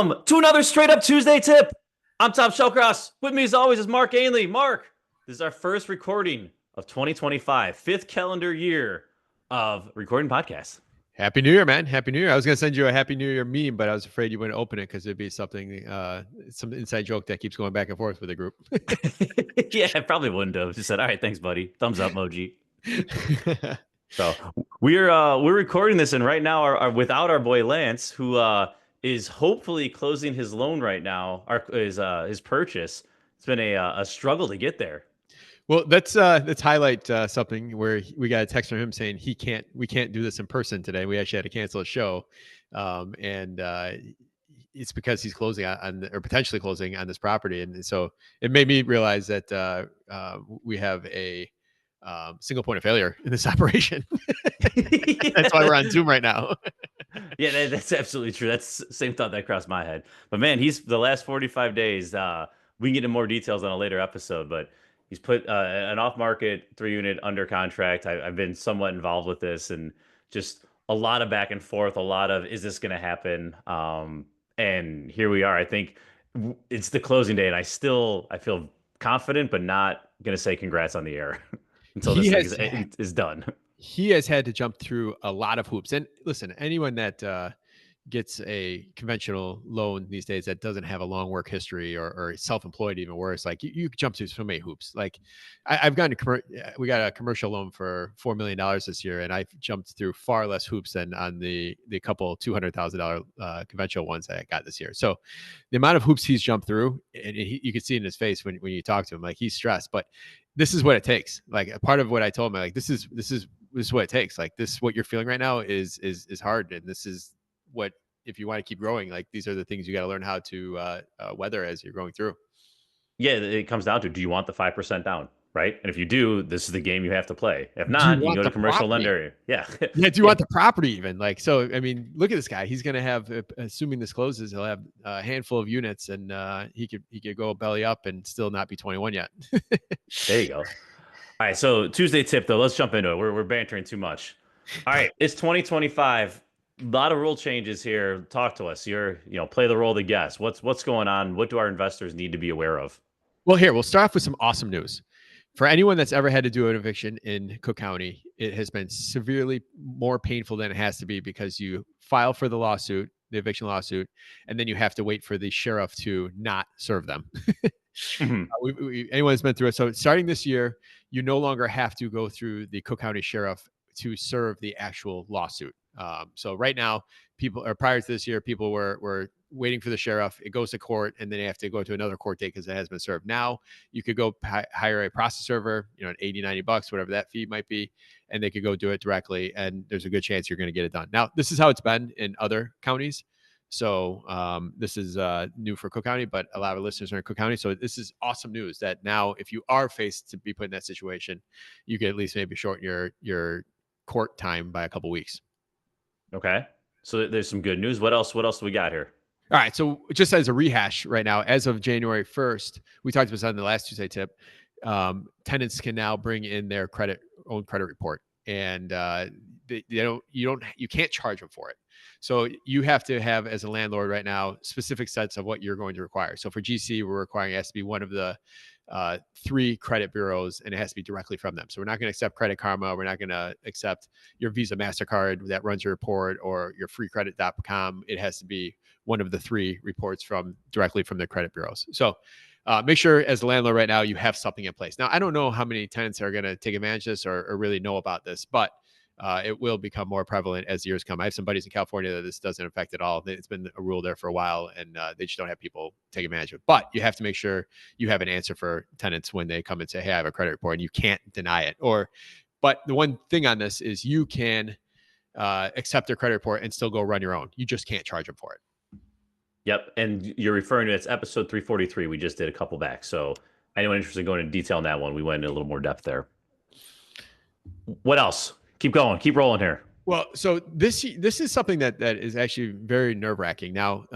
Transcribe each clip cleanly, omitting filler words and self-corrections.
Welcome to another Straight Up Tuesday tip. I'm 𝗤𝘃𝗀𝗀𝗃. With me as always is Mark Ainley. Mark, this is our first recording of 2025, fifth calendar year of recording podcasts. Happy New Year, man. Happy New Year. I was going to send you a Happy New Year meme, but I was afraid you wouldn't open it because it'd be something, some inside joke that keeps going back and forth with the group. Yeah, I probably wouldn't have. Just said, all right, thanks, buddy. Thumbs up emoji. So we're recording this, and right now are without our boy Lance, who is hopefully closing his loan right now, or his purchase. It's been a struggle to get there. Well, let's highlight something where we got a text from him saying we can't do this in person today. We actually had to cancel a show, and it's because he's closing on or potentially closing on this property, and so it made me realize that we have a single point of failure in this operation. That's why we're on Zoom right now. Yeah, that's absolutely true. That's the same thought that crossed my head. But man, he's the last 45 days. We can get into more details on a later episode, but he's put an off-market 3-unit under contract. I've been somewhat involved with this, and just a lot of back and forth. A lot of, is this going to happen? And here we are. I think it's the closing day, and I feel confident, but not going to say congrats on the air until this thing is done. He has had to jump through a lot of hoops. And listen, anyone that gets a conventional loan these days that doesn't have a long work history or self-employed, even worse, like you jump through so many hoops. Like we got a commercial loan for $4 million this year, and I've jumped through far less hoops than on the couple $200,000 conventional ones that I got this year. So the amount of hoops he's jumped through, and you can see in his face when you talk to him, like he's stressed, but this is what it takes. Like a part of what I told him, like, this is what it takes. Like what you're feeling right now is hard. And this is what, if you want to keep growing, like these are the things you got to learn how to weather as you're going through. Yeah, it comes down to, do you want the 5% down? Right. And if you do, this is the game you have to play. If not, you go to commercial lender. Yeah. Yeah. Do you want the property even? Like, so, I mean, look at this guy. He's going to have, assuming this closes, he'll have a handful of units, and he could go belly up and still not be 21 yet. There you go. All right. So Tuesday tip though, let's jump into it. We're bantering too much. All right. It's 2025. A lot of rule changes here. Talk to us. Play the role of the guest. What's going on? What do our investors need to be aware of? Well, here, we'll start off with some awesome news. For anyone that's ever had to do an eviction in Cook County, it has been severely more painful than it has to be, because you file for the eviction lawsuit, and then you have to wait for the sheriff to not serve them. Mm-hmm. Anyone that's been through it. So starting this year, you no longer have to go through the Cook County sheriff to serve the actual lawsuit. So right now, prior to this year, people were waiting for the sheriff. It goes to court, and then they have to go to another court date because it has been served. Now you could go hire a process server, $80, $90, whatever that fee might be, and they could go do it directly. And there's a good chance you're going to get it done. Now, this is how it's been in other counties. So this is new for Cook County, but a lot of listeners are in Cook County. So this is awesome news that now, if you are faced to be put in that situation, you can at least maybe shorten your court time by a couple weeks. Okay. So there's some good news. What else do we got here? All right. So just as a rehash right now, as of January 1st, we talked about this on the last Tuesday tip, tenants can now bring in their own credit report, and you can't charge them for it. So you have to have, as a landlord right now, specific sets of what you're going to require. So for GC, we're requiring it has to be one of the 3 credit bureaus, and it has to be directly from them. So we're not going to accept Credit Karma. We're not going to accept your Visa MasterCard that runs your report, or your freecredit.com. It has to be one of the 3 reports directly from the credit bureaus. So make sure, as a landlord right now, you have something in place. Now, I don't know how many tenants are going to take advantage of this or really know about this, but it will become more prevalent as years come. I have some buddies in California that this doesn't affect at all. It's been a rule there for a while, and they just don't have people take advantage of it. But you have to make sure you have an answer for tenants when they come and say, hey, I have a credit report, and you can't deny it. But the one thing on this is you can accept their credit report and still go run your own. You just can't charge them for it. Yep. And you're referring to, it's episode 343. We just did a couple back. So anyone interested in going into detail on that one, we went into a little more depth there. What else? Keep going. Keep rolling here. Well, so this is something that is actually very nerve-wracking. Now,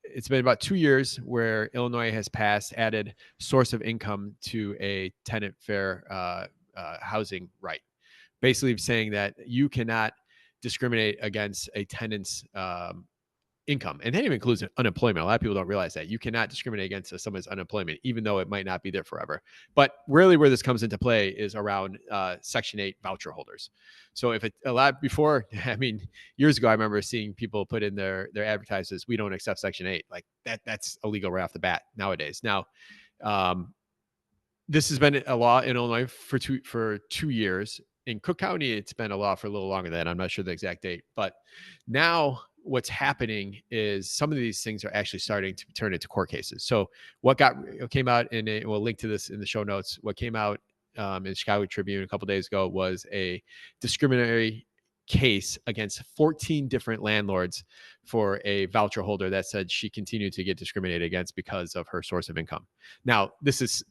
it's been about 2 years where Illinois has added source of income to a tenant fair housing right, basically saying that you cannot discriminate against a tenant's income, and that even includes unemployment. A lot of people don't realize that you cannot discriminate against someone's unemployment, even though it might not be there forever. But really, where this comes into play is around Section 8 voucher holders. So if it a lot before, I mean, years ago, I remember seeing people put in their advertisements, "We don't accept Section 8." Like that's illegal right off the bat nowadays. Now, um, this has been a law in Illinois for 2 years. In Cook County, it's been a law for a little longer than I'm not sure the exact date. But now what's happening is some of these things are actually starting to turn into court cases. So what came out we'll link to this in the show notes. What came out in Chicago Tribune a couple days ago was a discriminatory case against 14 different landlords for a voucher holder that said she continued to get discriminated against because of her source of income. Now, this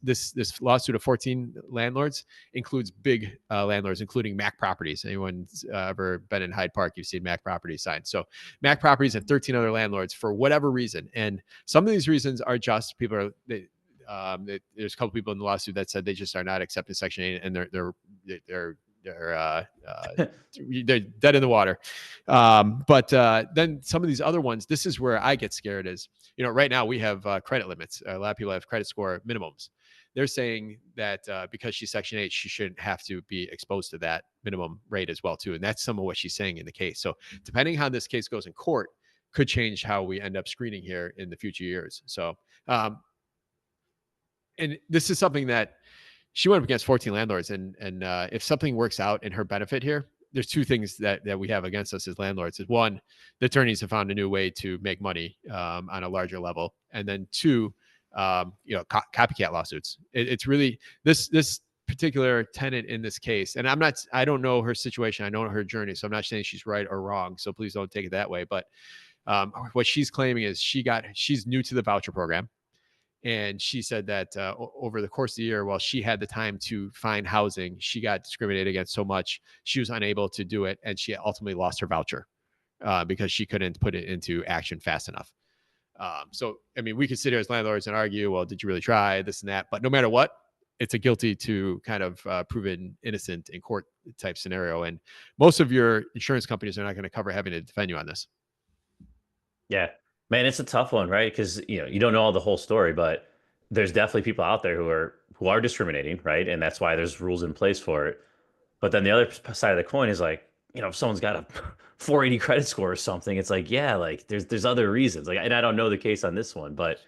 lawsuit of 14 landlords includes big landlords, including Mac Properties. Anyone's ever been in Hyde Park, you've seen Mac Properties signs. So Mac Properties and 13 other landlords for whatever reason. And some of these reasons are just people are there's a couple people in the lawsuit that said they just are not accepting Section 8 and they're dead in the water. But then some of these other ones, this is where I get scared is, right now we have credit limits. A lot of people have credit score minimums. They're saying that because she's Section 8, she shouldn't have to be exposed to that minimum rate as well, too. And that's some of what she's saying in the case. So depending on how this case goes in court could change how we end up screening here in the future years. So, and this is something that she went up against 14 landlords. And if something works out in her benefit here, there's two things that we have against us as landlords. Is one, the attorneys have found a new way to make money on a larger level. And then two, copycat lawsuits. It's really this particular tenant in this case. And I don't know her situation. I don't know her journey. So I'm not saying she's right or wrong. So please don't take it that way. But what she's claiming is she's new to the voucher program. And she said that over the course of the year, while she had the time to find housing, she got discriminated against so much, she was unable to do it. And she ultimately lost her voucher because she couldn't put it into action fast enough. So, I mean, we could sit here as landlords and argue, well, did you really try this and that? But no matter what, it's a guilty to kind of proven innocent in court type scenario. And most of your insurance companies are not going to cover having to defend you on this. Yeah, man, it's a tough one, right? Because you don't know all the whole story, but there's definitely people out there who are discriminating, right? And that's why there's rules in place for it. But then the other side of the coin is like, if someone's got a 480 credit score or something, it's like, yeah, like there's other reasons. Like, and I don't know the case on this one, but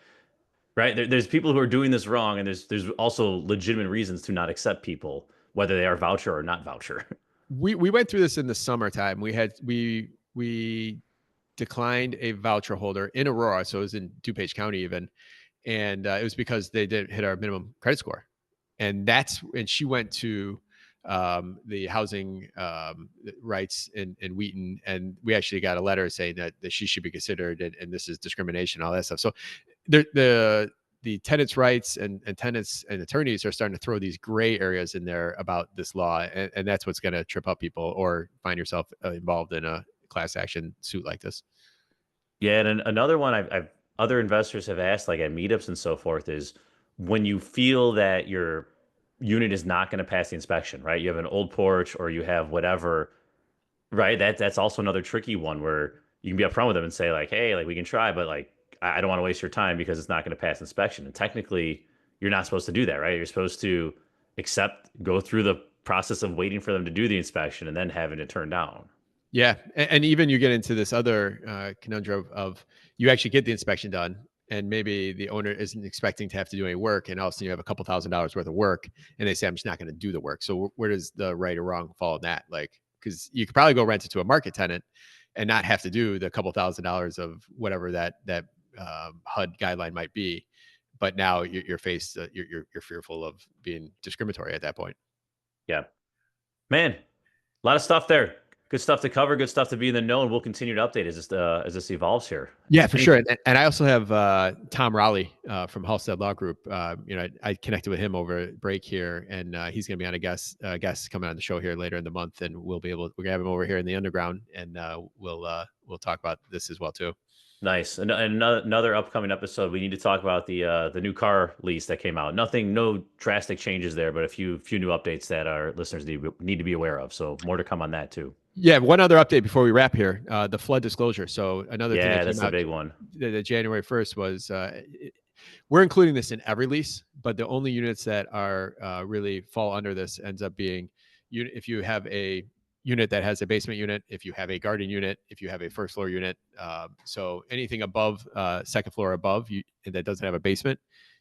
right, there's people who are doing this wrong, and there's also legitimate reasons to not accept people, whether they are voucher or not voucher. We went through this in the summertime. We declined a voucher holder in Aurora, so it was in DuPage County even, and it was because they didn't hit our minimum credit score, and she went to the housing rights in Wheaton, and we actually got a letter saying that she should be considered, and this is discrimination, all that stuff. So the tenants' rights and tenants and attorneys are starting to throw these gray areas in there about this law, and that's what's going to trip up people or find yourself involved in a class action suit like this. Yeah, and another one I've other investors have asked, like at meetups and so forth, is when you feel that your unit is not going to pass the inspection, right? You have an old porch or you have whatever, right? That's also another tricky one where you can be upfront with them and say like, hey, like we can try, but like I don't want to waste your time because it's not going to pass inspection. And technically, you're not supposed to do that, right? You're supposed to go through the process of waiting for them to do the inspection and then having it turned down. Yeah, and even you get into this other conundrum of you actually get the inspection done, and maybe the owner isn't expecting to have to do any work, and all of a sudden you have a couple $1,000s worth of work, and they say, I'm just not going to do the work. So where does the right or wrong fall in that? Like, because you could probably go rent it to a market tenant and not have to do the couple $1,000s of whatever that HUD guideline might be, but now you're faced, you're fearful of being discriminatory at that point. Yeah, man, a lot of stuff there. Good stuff to cover, good stuff to be in the know, and we'll continue to update as this evolves here. Yeah, for sure. And I also have Tom Rowley from Halstead Law Group. I connected with him over break here, and he's going to be on a guest coming on the show here later in the month, and we're going to have him over here in the underground, and we'll talk about this as well too. Nice. And another upcoming episode, we need to talk about the new car lease that came out. No drastic changes there, but a few new updates that our listeners need to be aware of. So more to come on that too. Yeah, one other update before we wrap here: the flood disclosure. So another thing Yeah, that that's came the out big one. the January 1st was we're including this in every lease, but the only units that are really fall under this ends up being if you have a unit that has a basement unit, if you have a garden unit, if you have a first floor unit. So anything above second floor above that doesn't have a basement,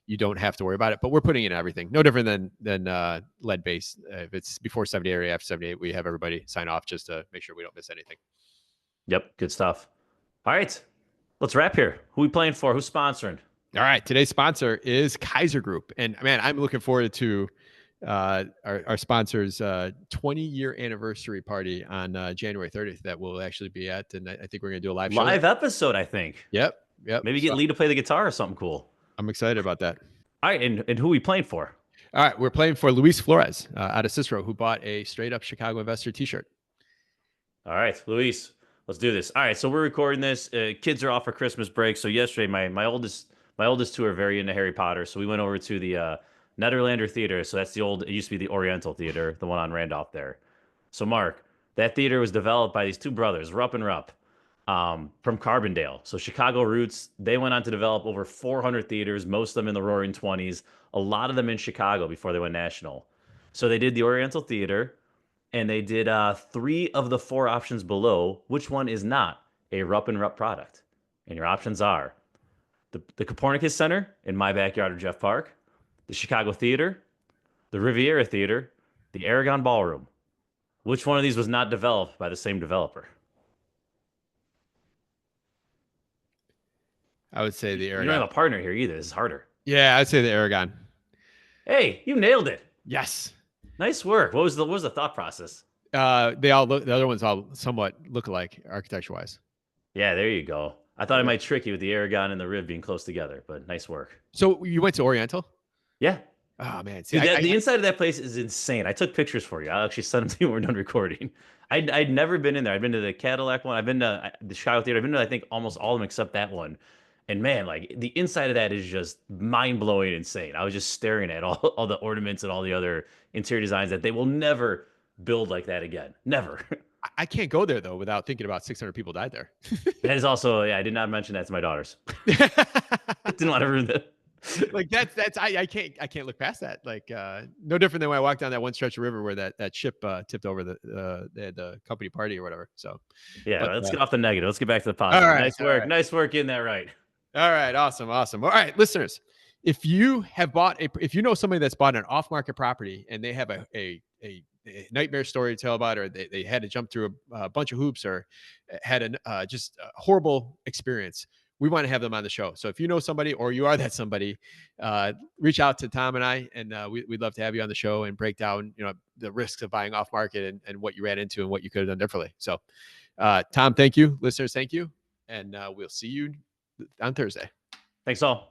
you don't have to worry about it. But we're putting in everything, no different than lead base. If it's before 78 or after 78, we have everybody sign off just to make sure we don't miss anything. Yep, good stuff. All right, let's wrap here. Who we playing for? Who's sponsoring? All right, today's sponsor is Kaiser Group, and man, I'm looking forward to our sponsor's 20-year anniversary party on January 30th that we'll actually be at, and I think we're going to do a live show. Live episode, I think. Yep. Maybe get Lee to play the guitar or something cool. I'm excited about that. All right, and who we playing for? All right, we're playing for 𝗬𝘃𝗲𝗏𝗏 out of Cicero, who bought a straight up Chicago investor T-shirt. All right, Luis, let's do this. All right, so we're recording this. Kids are off for Christmas break. So yesterday, my oldest two are very into Harry Potter. So we went over to the Nederlander Theater. So that's it used to be the Oriental Theater, the one on Randolph there. So Mark, that theater was developed by these two brothers, Rupp and Rupp, from Carbondale. So Chicago roots. They went on to develop over 400 theaters, most of them in the Roaring 20s, a lot of them in Chicago before they went national. So they did the Oriental Theater, and they did 3 of the 4 options below. Which one is not a Rupp and Rupp product? And your options are the Copernicus Center in my backyard of Jeff Park, the Chicago Theater, the Riviera Theater, the Aragon Ballroom. Which one of these was not developed by the same developer? I would say the Aragon. You don't have a partner here either. This is harder. Yeah, I'd say the Aragon. Hey, you nailed it. Yes. Nice work. What was the thought process? They all look. The other ones all somewhat look alike architecture-wise. Yeah, there you go. I thought I might trick you with the Aragon and the Riv being close together, but nice work. So you went to Oriental? Yeah. Oh man, see, dude, the inside of that place is insane. I took pictures for you. I'll actually send them to you when we're done recording. I'd never been in there. I've been to the Cadillac one. I've been to the Chicago Theater. I've been to, I think, almost all of them except that one. And man, like the inside of that is just mind-blowing insane. I was just staring at all the ornaments and all the other interior designs that they will never build like that again. Never. I can't go there though without thinking about 600 people died there. That is also, yeah, I did not mention that to my daughters. Didn't want to ruin that. Like that's I can't look past that. Like no different than when I walked down that one stretch of river where that ship tipped over the company party or whatever. So yeah, let's get off the negative. Let's get back to the positive. All right, nice work. Right. Nice work getting that right. All right, awesome. All right, listeners, if you know somebody that's bought an off-market property and they have a nightmare story to tell about, or they had to jump through a bunch of hoops, or had just a horrible experience, we want to have them on the show. So if you know somebody, or you are that somebody, reach out to Tom and I, and we'd love to have you on the show and break down, the risks of buying off market and what you ran into and what you could have done differently. So, Tom, thank you. Listeners, thank you, and we'll see you on Thursday. Thanks all.